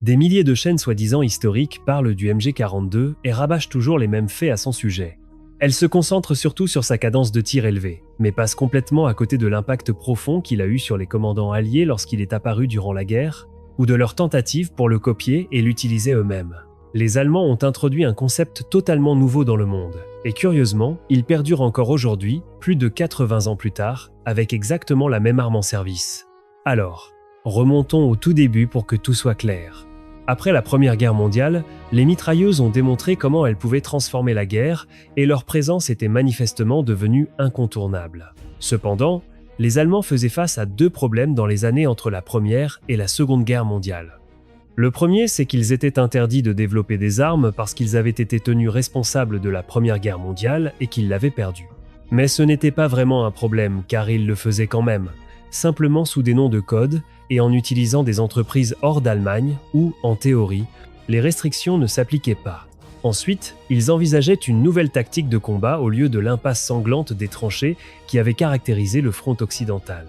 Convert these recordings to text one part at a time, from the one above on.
Des milliers de chaînes soi-disant historiques parlent du MG42 et rabâchent toujours les mêmes faits à son sujet. Elle se concentre surtout sur sa cadence de tir élevée, mais passe complètement à côté de l'impact profond qu'il a eu sur les commandants alliés lorsqu'il est apparu durant la guerre, ou de leurs tentatives pour le copier et l'utiliser eux-mêmes. Les Allemands ont introduit un concept totalement nouveau dans le monde, et curieusement, il perdure encore aujourd'hui, plus de 80 ans plus tard, avec exactement la même arme en service. Alors, remontons au tout début pour que tout soit clair. Après la Première Guerre mondiale, les mitrailleuses ont démontré comment elles pouvaient transformer la guerre et leur présence était manifestement devenue incontournable. Cependant, les Allemands faisaient face à deux problèmes dans les années entre la Première et la Seconde Guerre mondiale. Le premier, c'est qu'ils étaient interdits de développer des armes parce qu'ils avaient été tenus responsables de la Première Guerre mondiale et qu'ils l'avaient perdue. Mais ce n'était pas vraiment un problème car ils le faisaient quand même, simplement sous des noms de code et en utilisant des entreprises hors d'Allemagne où, en théorie, les restrictions ne s'appliquaient pas. Ensuite, ils envisageaient une nouvelle tactique de combat au lieu de l'impasse sanglante des tranchées qui avait caractérisé le front occidental.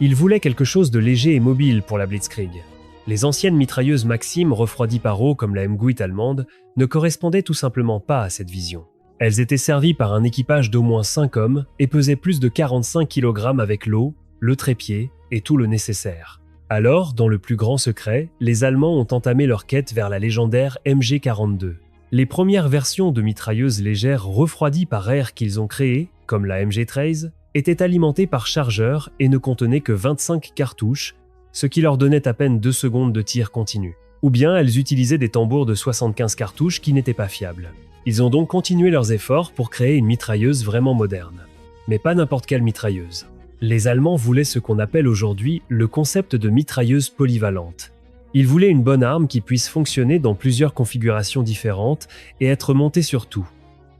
Ils voulaient quelque chose de léger et mobile pour la Blitzkrieg. Les anciennes mitrailleuses Maxim refroidies par eau comme la M8 allemande ne correspondaient tout simplement pas à cette vision. Elles étaient servies par un équipage d'au moins 5 hommes et pesaient plus de 45 kg avec l'eau, le trépied et tout le nécessaire. Alors, dans le plus grand secret, les Allemands ont entamé leur quête vers la légendaire MG42. Les premières versions de mitrailleuses légères refroidies par air qu'ils ont créées, comme la MG13, étaient alimentées par chargeur et ne contenaient que 25 cartouches, ce qui leur donnait à peine 2 secondes de tir continu. Ou bien elles utilisaient des tambours de 75 cartouches qui n'étaient pas fiables. Ils ont donc continué leurs efforts pour créer une mitrailleuse vraiment moderne. Mais pas n'importe quelle mitrailleuse. Les Allemands voulaient ce qu'on appelle aujourd'hui le concept de mitrailleuse polyvalente. Ils voulaient une bonne arme qui puisse fonctionner dans plusieurs configurations différentes et être montée sur tout.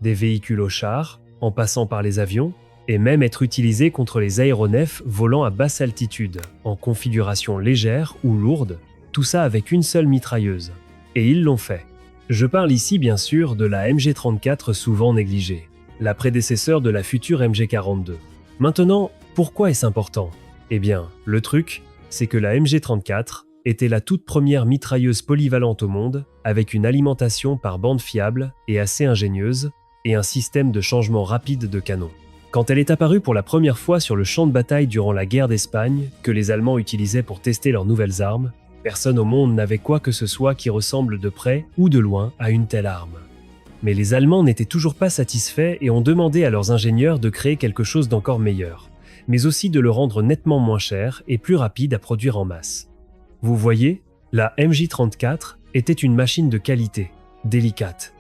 Des véhicules aux chars, en passant par les avions, et même être utilisée contre les aéronefs volant à basse altitude, en configuration légère ou lourde, tout ça avec une seule mitrailleuse. Et ils l'ont fait. Je parle ici bien sûr de la MG34 souvent négligée, la prédécesseur de la future MG42. Maintenant, pourquoi est-ce important ? Eh bien, le truc, c'est que la MG34 était la toute première mitrailleuse polyvalente au monde, avec une alimentation par bande fiable et assez ingénieuse, et un système de changement rapide de canon. Quand elle est apparue pour la première fois sur le champ de bataille durant la guerre d'Espagne, que les Allemands utilisaient pour tester leurs nouvelles armes, personne au monde n'avait quoi que ce soit qui ressemble de près ou de loin à une telle arme. Mais les Allemands n'étaient toujours pas satisfaits et ont demandé à leurs ingénieurs de créer quelque chose d'encore meilleur, mais aussi de le rendre nettement moins cher et plus rapide à produire en masse. Vous voyez, la MJ34 était une machine de qualité, délicate.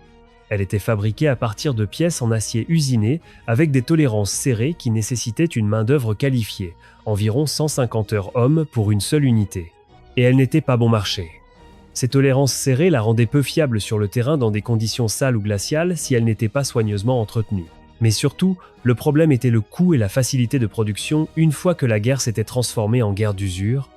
Elle était fabriquée à partir de pièces en acier usiné avec des tolérances serrées qui nécessitaient une main-d'œuvre qualifiée, environ 150 heures hommes pour une seule unité. Et elle n'était pas bon marché. Ces tolérances serrées la rendaient peu fiable sur le terrain dans des conditions sales ou glaciales si elle n'était pas soigneusement entretenue. Mais surtout, le problème était le coût et la facilité de production une fois que la guerre s'était transformée en guerre d'usure,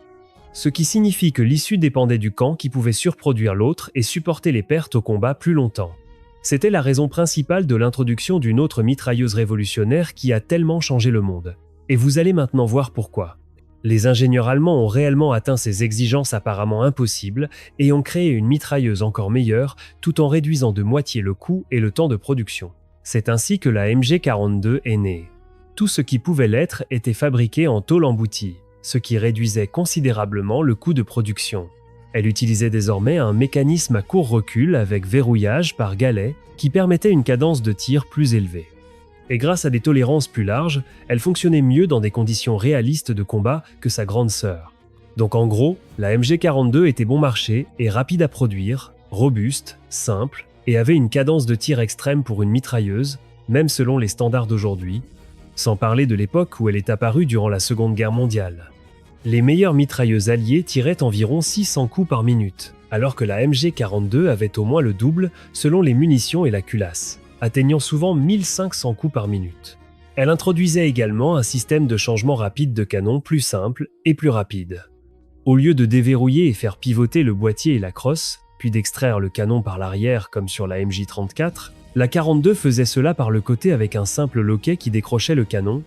ce qui signifie que l'issue dépendait du camp qui pouvait surproduire l'autre et supporter les pertes au combat plus longtemps. C'était la raison principale de l'introduction d'une autre mitrailleuse révolutionnaire qui a tellement changé le monde. Et vous allez maintenant voir pourquoi. Les ingénieurs allemands ont réellement atteint ces exigences apparemment impossibles et ont créé une mitrailleuse encore meilleure tout en réduisant de moitié le coût et le temps de production. C'est ainsi que la MG42 est née. Tout ce qui pouvait l'être était fabriqué en tôle emboutie, ce qui réduisait considérablement le coût de production. Elle utilisait désormais un mécanisme à court recul avec verrouillage par galet qui permettait une cadence de tir plus élevée. Et grâce à des tolérances plus larges, elle fonctionnait mieux dans des conditions réalistes de combat que sa grande sœur. Donc en gros, la MG42 était bon marché et rapide à produire, robuste, simple, et avait une cadence de tir extrême pour une mitrailleuse, même selon les standards d'aujourd'hui, sans parler de l'époque où elle est apparue durant la Seconde Guerre mondiale. Les meilleures mitrailleuses alliées tiraient environ 600 coups par minute, alors que la MG42 avait au moins le double selon les munitions et la culasse, atteignant souvent 1500 coups par minute. Elle introduisait également un système de changement rapide de canon plus simple et plus rapide. Au lieu de déverrouiller et faire pivoter le boîtier et la crosse, puis d'extraire le canon par l'arrière comme sur la MJ34, la 42 faisait cela par le côté avec un simple loquet qui décrochait le canon,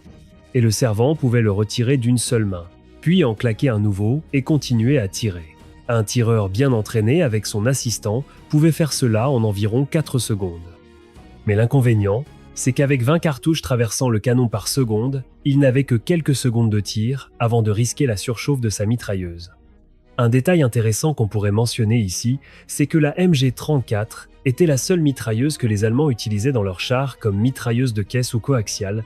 et le servant pouvait le retirer d'une seule main, puis en claquer un nouveau et continuer à tirer. Un tireur bien entraîné avec son assistant pouvait faire cela en environ 4 secondes. Mais l'inconvénient, c'est qu'avec 20 cartouches traversant le canon par seconde, il n'avait que quelques secondes de tir avant de risquer la surchauffe de sa mitrailleuse. Un détail intéressant qu'on pourrait mentionner ici, c'est que la MG34 était la seule mitrailleuse que les Allemands utilisaient dans leurs chars comme mitrailleuse de caisse ou coaxiale,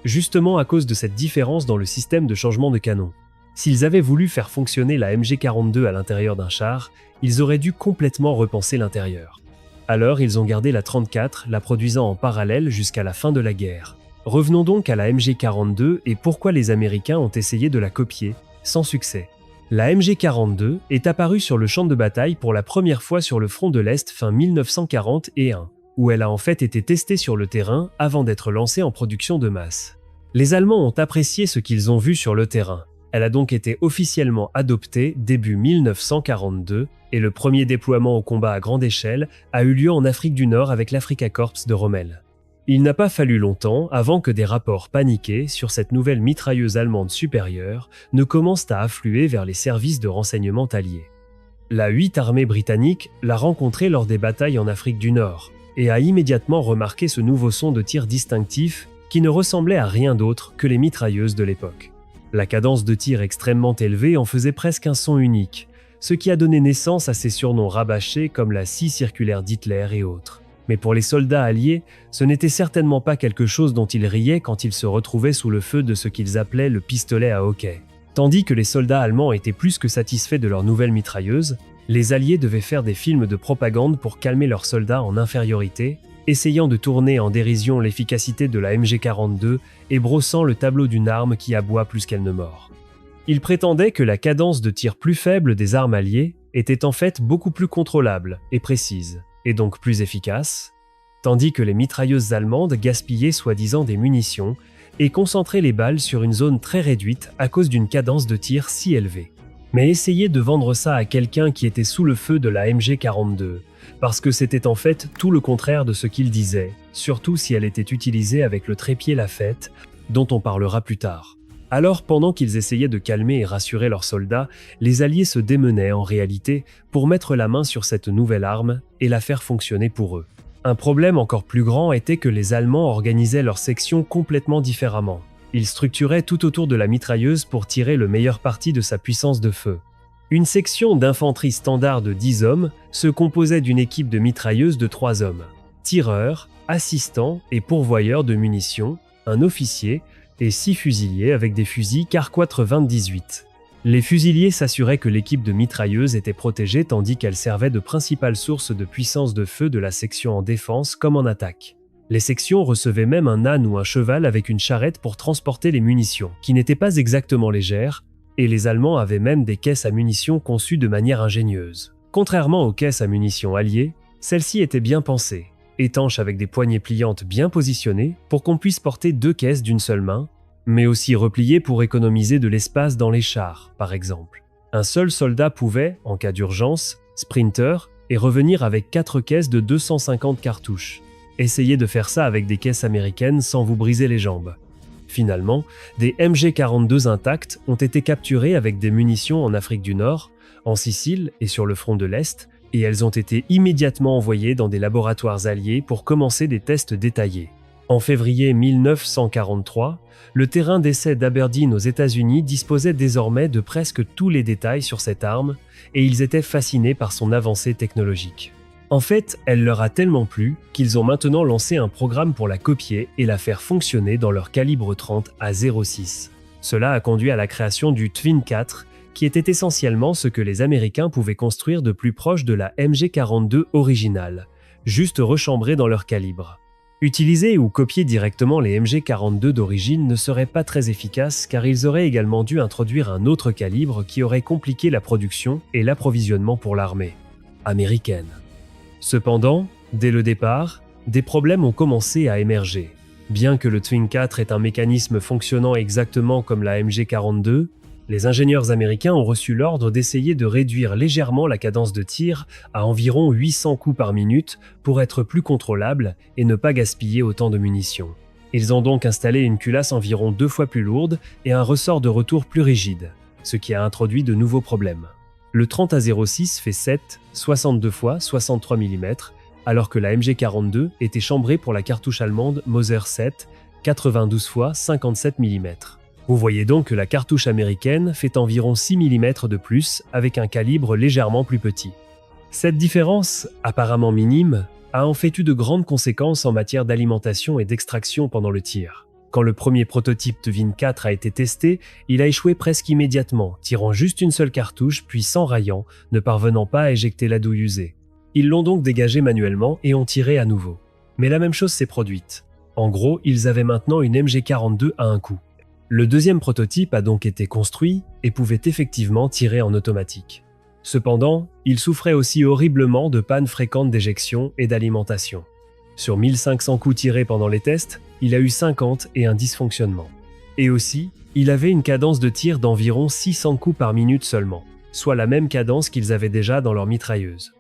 justement à cause de cette différence dans le système de changement de canon. S'ils avaient voulu faire fonctionner la MG42 à l'intérieur d'un char, ils auraient dû complètement repenser l'intérieur. Alors ils ont gardé la 34, la produisant en parallèle jusqu'à la fin de la guerre. Revenons donc à la MG42 et pourquoi les Américains ont essayé de la copier, sans succès. La MG42 est apparue sur le champ de bataille pour la première fois sur le front de l'Est fin 1941, où elle a en fait été testée sur le terrain avant d'être lancée en production de masse. Les Allemands ont apprécié ce qu'ils ont vu sur le terrain. Elle a donc été officiellement adoptée début 1942 et le premier déploiement au combat à grande échelle a eu lieu en Afrique du Nord avec l'Afrika Korps de Rommel. Il n'a pas fallu longtemps avant que des rapports paniqués sur cette nouvelle mitrailleuse allemande supérieure ne commencent à affluer vers les services de renseignement alliés. La 8e armée britannique l'a rencontrée lors des batailles en Afrique du Nord et a immédiatement remarqué ce nouveau son de tir distinctif qui ne ressemblait à rien d'autre que les mitrailleuses de l'époque. La cadence de tir extrêmement élevée en faisait presque un son unique, ce qui a donné naissance à ces surnoms rabâchés comme la scie circulaire d'Hitler et autres. Mais pour les soldats alliés, ce n'était certainement pas quelque chose dont ils riaient quand ils se retrouvaient sous le feu de ce qu'ils appelaient le pistolet à hoquet. Tandis que les soldats allemands étaient plus que satisfaits de leur nouvelle mitrailleuse, les alliés devaient faire des films de propagande pour calmer leurs soldats en infériorité, essayant de tourner en dérision l'efficacité de la MG42 et brossant le tableau d'une arme qui aboie plus qu'elle ne mord. Ils prétendaient que la cadence de tir plus faible des armes alliées était en fait beaucoup plus contrôlable et précise, et donc plus efficace, tandis que les mitrailleuses allemandes gaspillaient soi-disant des munitions et concentraient les balles sur une zone très réduite à cause d'une cadence de tir si élevée. Mais essayez de vendre ça à quelqu'un qui était sous le feu de la MG42, parce que c'était en fait tout le contraire de ce qu'il disait, surtout si elle était utilisée avec le trépied Lafette, dont on parlera plus tard. Alors pendant qu'ils essayaient de calmer et rassurer leurs soldats, les Alliés se démenaient en réalité pour mettre la main sur cette nouvelle arme et la faire fonctionner pour eux. Un problème encore plus grand était que les Allemands organisaient leurs sections complètement différemment. Ils structuraient tout autour de la mitrailleuse pour tirer le meilleur parti de sa puissance de feu. Une section d'infanterie standard de 10 hommes se composait d'une équipe de mitrailleuses de 3 hommes, tireurs, assistants et pourvoyeurs de munitions, un officier et 6 fusiliers avec des fusils Carquatre 20-18. Les fusiliers s'assuraient que l'équipe de mitrailleuses était protégée tandis qu'elle servait de principale source de puissance de feu de la section en défense comme en attaque. Les sections recevaient même un âne ou un cheval avec une charrette pour transporter les munitions, qui n'étaient pas exactement légères, et les Allemands avaient même des caisses à munitions conçues de manière ingénieuse. Contrairement aux caisses à munitions alliées, celles-ci étaient bien pensées, étanches avec des poignées pliantes bien positionnées pour qu'on puisse porter 2 caisses d'une seule main, mais aussi repliées pour économiser de l'espace dans les chars, par exemple. Un seul soldat pouvait, en cas d'urgence, sprinter et revenir avec 4 caisses de 250 cartouches. Essayez de faire ça avec des caisses américaines sans vous briser les jambes. Finalement, des MG42 intacts ont été capturés avec des munitions en Afrique du Nord, en Sicile et sur le front de l'Est, et elles ont été immédiatement envoyées dans des laboratoires alliés pour commencer des tests détaillés. En février 1943, le terrain d'essai d'Aberdeen aux États-Unis disposait désormais de presque tous les détails sur cette arme, et ils étaient fascinés par son avancée technologique. En fait, elle leur a tellement plu qu'ils ont maintenant lancé un programme pour la copier et la faire fonctionner dans leur calibre 30 à 0,6. Cela a conduit à la création du Twin 4, qui était essentiellement ce que les Américains pouvaient construire de plus proche de la MG42 originale, juste rechambrée dans leur calibre. Utiliser ou copier directement les MG42 d'origine ne serait pas très efficace car ils auraient également dû introduire un autre calibre qui aurait compliqué la production et l'approvisionnement pour l'armée américaine. Cependant, dès le départ, des problèmes ont commencé à émerger. Bien que le Twin 4 ait un mécanisme fonctionnant exactement comme la MG42, les ingénieurs américains ont reçu l'ordre d'essayer de réduire légèrement la cadence de tir à environ 800 coups par minute pour être plus contrôlable et ne pas gaspiller autant de munitions. Ils ont donc installé une culasse environ 2 fois plus lourde et un ressort de retour plus rigide, ce qui a introduit de nouveaux problèmes. Le 30-06 fait 7, 62 x 63 mm, alors que la MG42 était chambrée pour la cartouche allemande Mauser 7, 92 x 57 mm. Vous voyez donc que la cartouche américaine fait environ 6 mm de plus avec un calibre légèrement plus petit. Cette différence, apparemment minime, a en fait eu de grandes conséquences en matière d'alimentation et d'extraction pendant le tir. Quand le premier prototype Tevin 4 a été testé, il a échoué presque immédiatement, tirant juste une seule cartouche puis s'enraillant, ne parvenant pas à éjecter la douille usée. Ils l'ont donc dégagé manuellement et ont tiré à nouveau. Mais la même chose s'est produite. En gros, ils avaient maintenant une MG42 à un coup. Le deuxième prototype a donc été construit et pouvait effectivement tirer en automatique. Cependant, il souffrait aussi horriblement de pannes fréquentes d'éjection et d'alimentation. Sur 1500 coups tirés pendant les tests, il a eu 50 et un dysfonctionnement. Et aussi, il avait une cadence de tir d'environ 600 coups par minute seulement, soit la même cadence qu'ils avaient déjà dans leur mitrailleuse.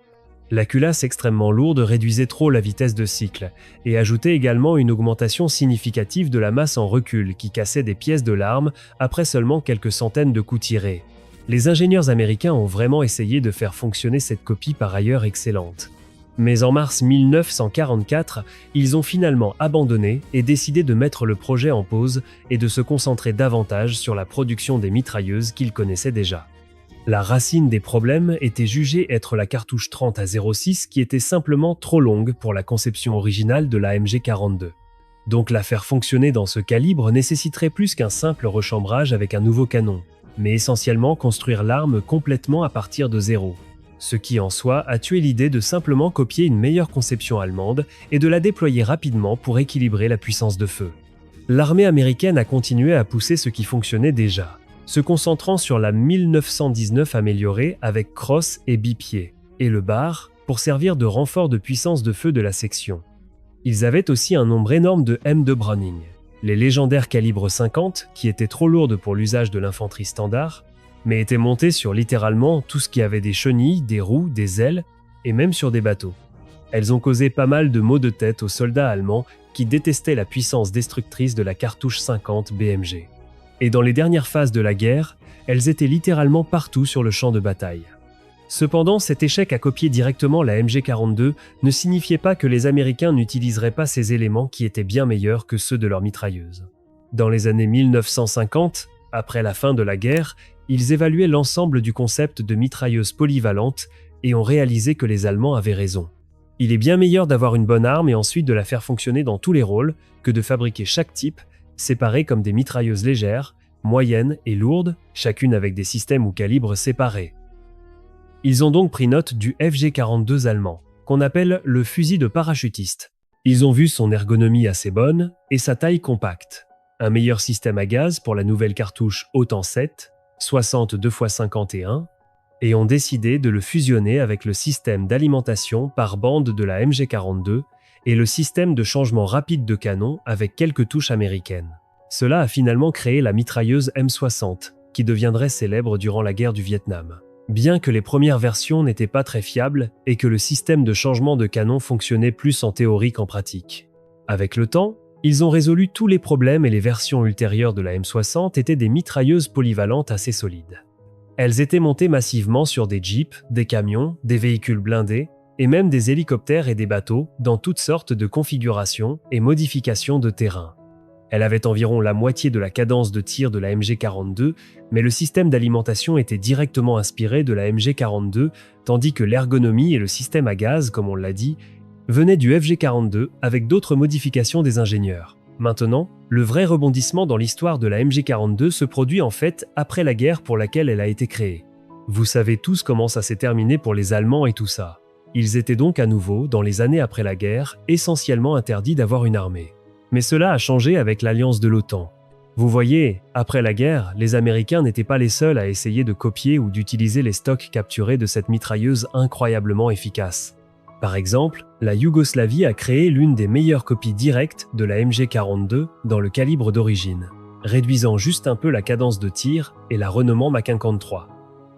La culasse extrêmement lourde réduisait trop la vitesse de cycle et ajoutait également une augmentation significative de la masse en recul qui cassait des pièces de l'arme après seulement quelques centaines de coups tirés. Les ingénieurs américains ont vraiment essayé de faire fonctionner cette copie par ailleurs excellente. Mais en mars 1944, ils ont finalement abandonné et décidé de mettre le projet en pause et de se concentrer davantage sur la production des mitrailleuses qu'ils connaissaient déjà. La racine des problèmes était jugée être la cartouche 30-06 qui était simplement trop longue pour la conception originale de la MG42. Donc la faire fonctionner dans ce calibre nécessiterait plus qu'un simple rechambrage avec un nouveau canon, mais essentiellement construire l'arme complètement à partir de zéro. Ce qui en soi a tué l'idée de simplement copier une meilleure conception allemande et de la déployer rapidement pour équilibrer la puissance de feu. L'armée américaine a continué à pousser ce qui fonctionnait déjà, se concentrant sur la 1919 améliorée avec crosse et bipied, et le bar pour servir de renfort de puissance de feu de la section. Ils avaient aussi un nombre énorme de M2 Browning, les légendaires calibre 50 qui étaient trop lourdes pour l'usage de l'infanterie standard, mais étaient montées sur littéralement tout ce qui avait des chenilles, des roues, des ailes, et même sur des bateaux. Elles ont causé pas mal de maux de tête aux soldats allemands qui détestaient la puissance destructrice de la cartouche 50 BMG. Et dans les dernières phases de la guerre, elles étaient littéralement partout sur le champ de bataille. Cependant, cet échec à copier directement la MG42 ne signifiait pas que les Américains n'utiliseraient pas ces éléments qui étaient bien meilleurs que ceux de leurs mitrailleuses. Dans les années 1950, après la fin de la guerre, ils évaluaient l'ensemble du concept de mitrailleuse polyvalente et ont réalisé que les Allemands avaient raison. Il est bien meilleur d'avoir une bonne arme et ensuite de la faire fonctionner dans tous les rôles que de fabriquer chaque type séparées comme des mitrailleuses légères, moyennes et lourdes, chacune avec des systèmes ou calibres séparés. Ils ont donc pris note du FG42 allemand, qu'on appelle le fusil de parachutiste. Ils ont vu son ergonomie assez bonne et sa taille compacte, un meilleur système à gaz pour la nouvelle cartouche Autan 7, 62 x 51, et ont décidé de le fusionner avec le système d'alimentation par bande de la MG42 et le système de changement rapide de canon avec quelques touches américaines. Cela a finalement créé la mitrailleuse M60, qui deviendrait célèbre durant la guerre du Vietnam. Bien que les premières versions n'étaient pas très fiables et que le système de changement de canon fonctionnait plus en théorie qu'en pratique. Avec le temps, ils ont résolu tous les problèmes et les versions ultérieures de la M60 étaient des mitrailleuses polyvalentes assez solides. Elles étaient montées massivement sur des jeeps, des camions, des véhicules blindés, et même des hélicoptères et des bateaux dans toutes sortes de configurations et modifications de terrain. Elle avait environ la moitié de la cadence de tir de la MG42, mais le système d'alimentation était directement inspiré de la MG42, tandis que l'ergonomie et le système à gaz, comme on l'a dit, venaient du FG42 avec d'autres modifications des ingénieurs. Maintenant, le vrai rebondissement dans l'histoire de la MG42 se produit en fait après la guerre pour laquelle elle a été créée. Vous savez tous comment ça s'est terminé pour les Allemands et tout ça. Ils étaient donc à nouveau, dans les années après la guerre, essentiellement interdits d'avoir une armée. Mais cela a changé avec l'alliance de l'OTAN. Vous voyez, après la guerre, les Américains n'étaient pas les seuls à essayer de copier ou d'utiliser les stocks capturés de cette mitrailleuse incroyablement efficace. Par exemple, la Yougoslavie a créé l'une des meilleures copies directes de la MG42 dans le calibre d'origine, réduisant juste un peu la cadence de tir et la renommant MK53.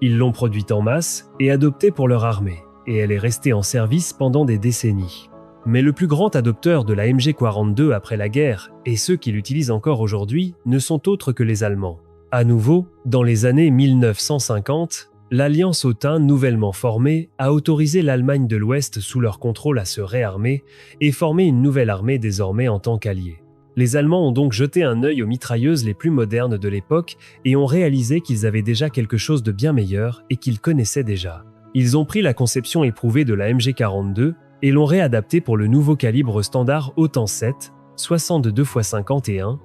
Ils l'ont produite en masse et adoptée pour leur armée, et elle est restée en service pendant des décennies. Mais le plus grand adopteur de la MG42 après la guerre, et ceux qui l'utilisent encore aujourd'hui, ne sont autres que les Allemands. À nouveau, dans les années 1950, L'Alliance Autain nouvellement formée a autorisé l'Allemagne de l'Ouest sous leur contrôle à se réarmer et former une nouvelle armée désormais en tant qu'alliés. Les Allemands ont donc jeté un œil aux mitrailleuses les plus modernes de l'époque et ont réalisé qu'ils avaient déjà quelque chose de bien meilleur et qu'ils connaissaient déjà. Ils ont pris la conception éprouvée de la MG42 et l'ont réadaptée pour le nouveau calibre standard Autain 7, 62 x 51,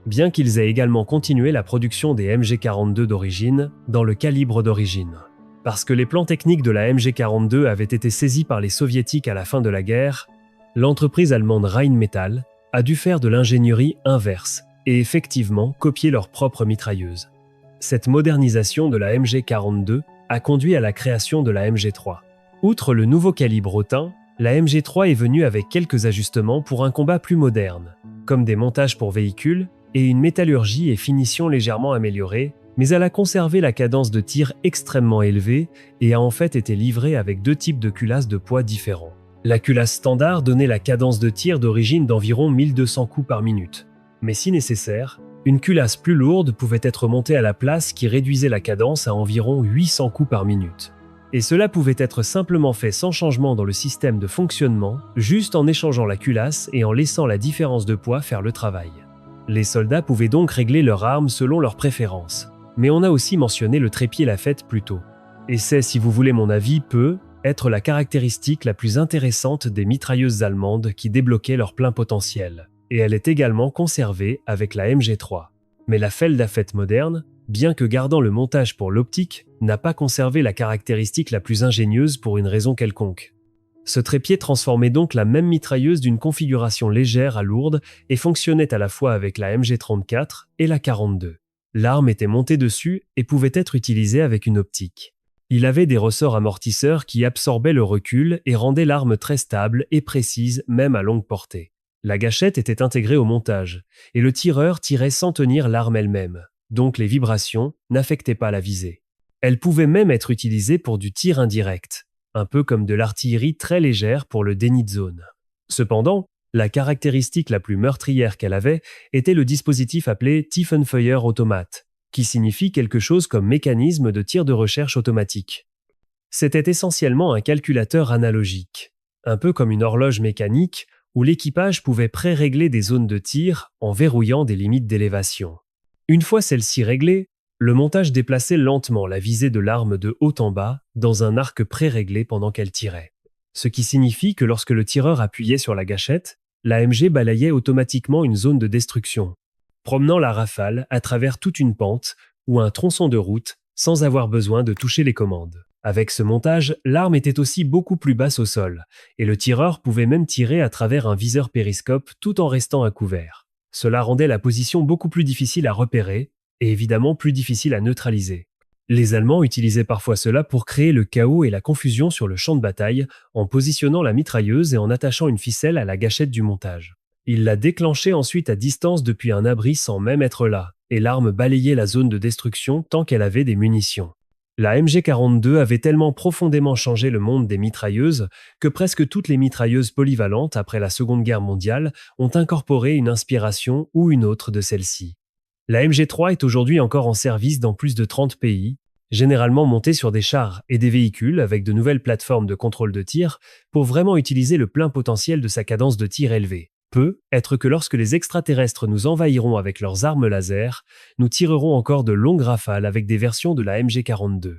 bien qu'ils aient également continué la production des MG42 d'origine dans le calibre d'origine. Parce que les plans techniques de la MG42 avaient été saisis par les soviétiques à la fin de la guerre, l'entreprise allemande Rheinmetall a dû faire de l'ingénierie inverse et effectivement copier leur propre mitrailleuse. Cette modernisation de la MG42 a conduit à la création de la MG3. Outre le nouveau calibre Autain, la MG3 est venue avec quelques ajustements pour un combat plus moderne, comme des montages pour véhicules et une métallurgie et finition légèrement améliorée, mais elle a conservé la cadence de tir extrêmement élevée et a en fait été livrée avec deux types de culasses de poids différents. La culasse standard donnait la cadence de tir d'origine d'environ 1200 coups par minute. Mais si nécessaire, une culasse plus lourde pouvait être montée à la place qui réduisait la cadence à environ 800 coups par minute. Et cela pouvait être simplement fait sans changement dans le système de fonctionnement, juste en échangeant la culasse et en laissant la différence de poids faire le travail. Les soldats pouvaient donc régler leurs armes selon leurs préférences. Mais on a aussi mentionné le trépied Lafette plus tôt. Et c'est, si vous voulez mon avis, peut être la caractéristique la plus intéressante des mitrailleuses allemandes qui débloquaient leur plein potentiel. Et elle est également conservée avec la MG3. Mais la Feldafette moderne, bien que gardant le montage pour l'optique, n'a pas conservé la caractéristique la plus ingénieuse pour une raison quelconque. Ce trépied transformait donc la même mitrailleuse d'une configuration légère à lourde et fonctionnait à la fois avec la MG34 et la 42. L'arme était montée dessus et pouvait être utilisée avec une optique. Il avait des ressorts amortisseurs qui absorbaient le recul et rendaient l'arme très stable et précise même à longue portée. La gâchette était intégrée au montage et le tireur tirait sans tenir l'arme elle-même, donc les vibrations n'affectaient pas la visée. Elle pouvait même être utilisée pour du tir indirect, un peu comme de l'artillerie très légère pour le déni de zone. Cependant, la caractéristique la plus meurtrière qu'elle avait était le dispositif appelé Tiefenfeuer Automat, qui signifie quelque chose comme mécanisme de tir de recherche automatique. C'était essentiellement un calculateur analogique, un peu comme une horloge mécanique où l'équipage pouvait pré-régler des zones de tir en verrouillant des limites d'élévation. Une fois celle-ci réglée, le montage déplaçait lentement la visée de l'arme de haut en bas dans un arc pré-réglé pendant qu'elle tirait. Ce qui signifie que lorsque le tireur appuyait sur la gâchette, la MG balayait automatiquement une zone de destruction, promenant la rafale à travers toute une pente ou un tronçon de route sans avoir besoin de toucher les commandes. Avec ce montage, l'arme était aussi beaucoup plus basse au sol, et le tireur pouvait même tirer à travers un viseur périscope tout en restant à couvert. Cela rendait la position beaucoup plus difficile à repérer, et évidemment plus difficile à neutraliser. Les Allemands utilisaient parfois cela pour créer le chaos et la confusion sur le champ de bataille en positionnant la mitrailleuse et en attachant une ficelle à la gâchette du montage. Ils la déclenchaient ensuite à distance depuis un abri sans même être là, et l'arme balayait la zone de destruction tant qu'elle avait des munitions. La MG42 avait tellement profondément changé le monde des mitrailleuses que presque toutes les mitrailleuses polyvalentes après la Seconde Guerre mondiale ont incorporé une inspiration ou une autre de celle-ci. La MG3 est aujourd'hui encore en service dans plus de 30 pays, généralement montée sur des chars et des véhicules avec de nouvelles plateformes de contrôle de tir pour vraiment utiliser le plein potentiel de sa cadence de tir élevée. Peut être que lorsque les extraterrestres nous envahiront avec leurs armes laser, nous tirerons encore de longues rafales avec des versions de la MG42.